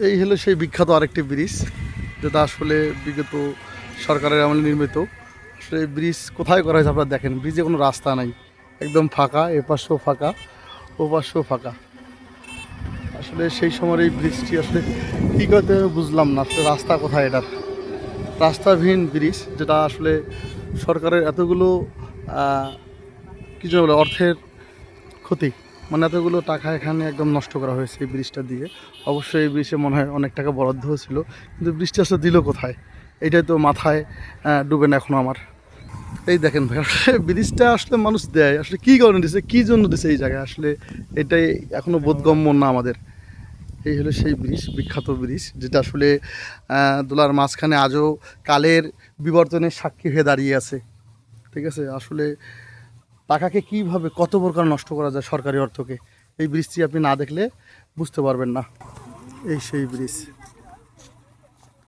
এই হলো সেই বিখ্যাত আরেকটি ব্রিজ, যেটা আসলে বিগত সরকারের আমলে নির্মিত। আসলে এই ব্রিজ কোথায় করা হয়েছে আপনারা দেখেন, ব্রিজে কোনো রাস্তা নাই, একদম ফাঁকা, এপাশেও ফাঁকা ওপাশেও ফাঁকা। আসলে সেই সময় এই ব্রিজটি আসলে কী করতে হবে বুঝলাম না, আসলে রাস্তা কোথায় এটার। রাস্তাবিহীন ব্রিজ, যেটা আসলে সরকারের এতগুলো কী যে বলে অর্থের ক্ষতি, মানে এতগুলো টাকা এখানে একদম নষ্ট করা হয়েছে এই ব্রিজটা দিয়ে। অবশ্যই এই ব্রিজে মনে হয় অনেক টাকা বরাদ্দ হয়েছিল, কিন্তু ব্রিজটা আসলে দিল কোথায়, এইটাই তো মাথায় ডুবে না এখনও আমার। এই দেখেন ভাই, আসলে ব্রিজটা আসলে মানুষ দেয় আসলে কী কারণে দিছে, কী জন্য দিছে এই জায়গায়, আসলে এটাই এখনও বোধগম্য না আমাদের। এই হলো সেই ব্রিজ, বিখ্যাত ব্রিজ, যেটা আসলে দোলার মাঝখানে আজও কালের বিবর্তনের সাক্ষী হয়ে দাঁড়িয়ে আছে। ঠিক আছে, আসলে টাকাকে কীভাবে কত প্রকার নষ্ট করা যায় সরকারি অর্থকে, এই ব্রিজটি আপনি না দেখলে বুঝতে পারবেন না। এই সেই ব্রিজ।